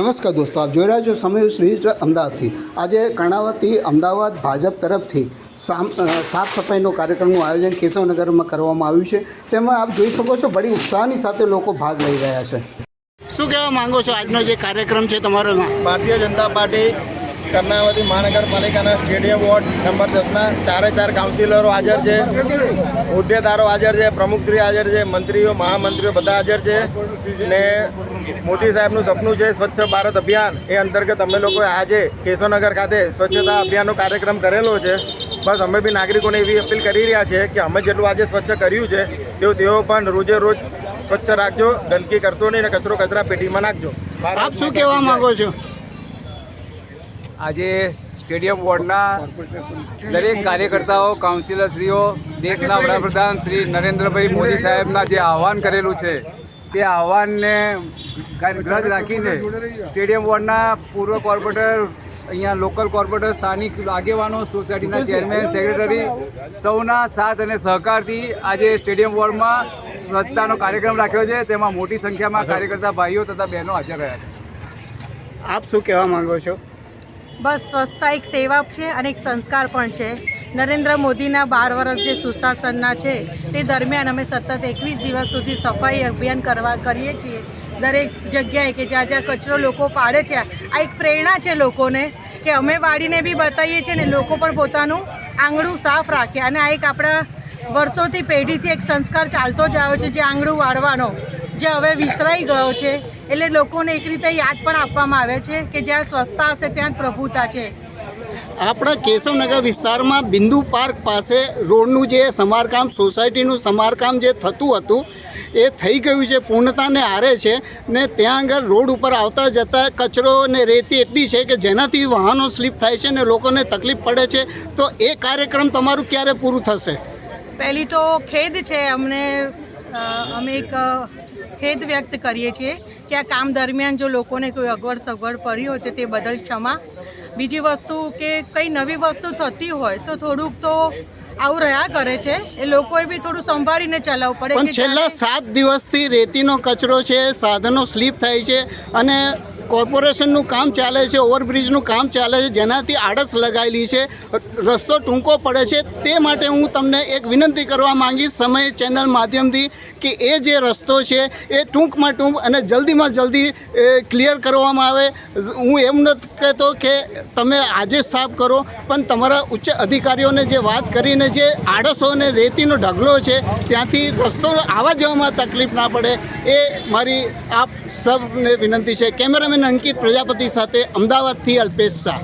નમસ્કાર દોસ્તો, આપ જોઈ રહ્યા છો સમય શ્રી અમદાવાદથી। આજે કર્ણાવતી અમદાવાદ ભાજપ તરફથી સાફ સફાઈનો કાર્યક્રમનું આયોજન કેશવનગરમાં કરવામાં આવ્યું છે। તેમાં આપ જોઈ શકો છો બડી ઉત્સાહની સાથે લોકો ભાગ લઈ રહ્યા છે। શું કહેવા માંગો છો? આજનો જે કાર્યક્રમ છે તમારો? ભારતીય જનતા પાર્ટી કર્ણાવતી મહાનગરપાલિકાના સ્ટેડિયમ વોર્ડ નંબર 10ના 4 કાઉન્સિલરો હાજર છે, હોદ્દેદારો હાજર છે, પ્રમુખશ્રી હાજર છે, મંત્રીઓ મહામંત્રીઓ બધા હાજર છે ને મોદી સાહેબનું સપનું છે સ્વચ્છ ભારત અભિયાન। એ અંતર્ગત અમે લોકોએ આજે કેશવનગર ખાતે સ્વચ્છતા અભિયાનનો કાર્યક્રમ કરેલો છે। બસ અમે બી નાગરિકોને એવી અપીલ કરી રહ્યા છે કે અમે જેટલું આજે સ્વચ્છ કર્યું છે તેઓ પણ રોજે રોજ સ્વચ્છ રાખજો, ગંદકી કરશો નહીં ને કચરો કચરા પેટીમાં નાખજો। આપ શું કહેવા માંગો છો? આજે સ્ટેડિયમ વોર્ડના દરેક કાર્યકર્તાઓ, કાઉન્સિલરશ્રીઓ, દેશના વડાપ્રધાન શ્રી નરેન્દ્રભાઈ મોદી સાહેબના જે આહવાન કરેલું છે તે આહવાનને ગ્રજ રાખીને સ્ટેડિયમ વોર્ડના પૂર્વ કોર્પોરેટર, અહીંયા લોકલ કોર્પોરેટર, સ્થાનિક આગેવાનો, સોસાયટીના ચેરમેન, સેક્રેટરી સૌના સાથ અને સહકારથી આજે સ્ટેડિયમ વોર્ડમાં સ્વચ્છતાનો કાર્યક્રમ રાખ્યો છે। તેમાં મોટી સંખ્યામાં કાર્યકર્તા ભાઈઓ તથા બહેનો હાજર રહ્યા છે। આપ શું કહેવા માંગો છો? બસ સ્વચ્છતા એક સેવા છે અને એક સંસ્કાર પણ છે। નરેન્દ્ર મોદીના 12 વર્ષ જે સુશાસનના છે તે દરમિયાન અમે સતત 21 દિવસ સુધી સફાઈ અભિયાન કરીએ છીએ દરેક જગ્યાએ કે જ્યાં જ્યાં કચરો લોકો પાડે છે। આ એક પ્રેરણા છે લોકોને કે અમે વાળીને બી બતાવીએ છીએ ને લોકો પણ પોતાનું આંગણું સાફ રાખે। અને આ એક આપણા વર્ષોથી પેઢીથી એક સંસ્કાર ચાલતો જ આવ્યો છે જે આંગણું વાળવાનો, જે હવે વિસરાઈ ગયો છે। એટલે લોકોને એક રીતે યાદ પણ આપવામાં આવે છે કે જ્યાં સ્વચ્છતા હશે ત્યાં જ પ્રભુતા છે। આપણા કેશવનગર વિસ્તારમાં બિંદુ પાર્ક પાસે રોડનું જે સમારકામ, સોસાયટીનું સમારકામ જે થતું હતું એ થઈ ગયું છે, પૂર્ણતાને આરે છે ને ત્યાં આગળ રોડ ઉપર આવતા જતા કચરો ને રેતી એટલી છે કે જેનાથી વાહનો સ્લીપ થાય છે ને લોકોને તકલીફ પડે છે। તો એ કાર્યક્રમ તમારું ક્યારે પૂરું થશે? પહેલી તો ખેદ છે અમે એક ખેદ વ્યક્ત કરીએ છીએ કે આ કામ દરમિયાન જો લોકોને કોઈ અગવડ સગવડ પડી હોય તો તે બદલ ક્ષમા। બીજી વસ્તુ કે કંઈ નવી વસ્તુ થતી હોય તો થોડુંક તો આવું રહ્યા કરે છે, એ લોકોએ બી થોડું સંભાળીને ચલાવવું પડે। પણ છેલ્લા 7 દિવસથી રેતીનો કચરો છે, સાધનો સ્લીપ થાય છે અને કોર્પોરેશનનું કામ ચાલે છે, ઓવરબ્રિજનું કામ ચાલે છે, જેનાથી આડસ લગાવેલી છે, રસ્તો ટૂંકો પડે છે। તે માટે હું તમને એક વિનંતી કરવા માંગીશ સમય ચેનલ માધ્યમથી કે એ જે રસ્તો છે એ ટૂંકમાં ટૂંક અને જલ્દીમાં જલ્દી ક્લિયર કરવામાં આવે। હું એમ નથી કહેતો કે તમે આજે સાફ કરો, પણ તમારા ઉચ્ચ અધિકારીઓને જે વાત કરીને જે આડસો અને રેતીનો ઢગલો છે ત્યાંથી રસ્તો આવવા જવામાં તકલીફ ના પડે એ મારી આપ સૌને વિનંતી છે। કેમેરામેન અંકિત પ્રજાપતિ સાથે અમદાવાદથી અલ્પેશ શાહ।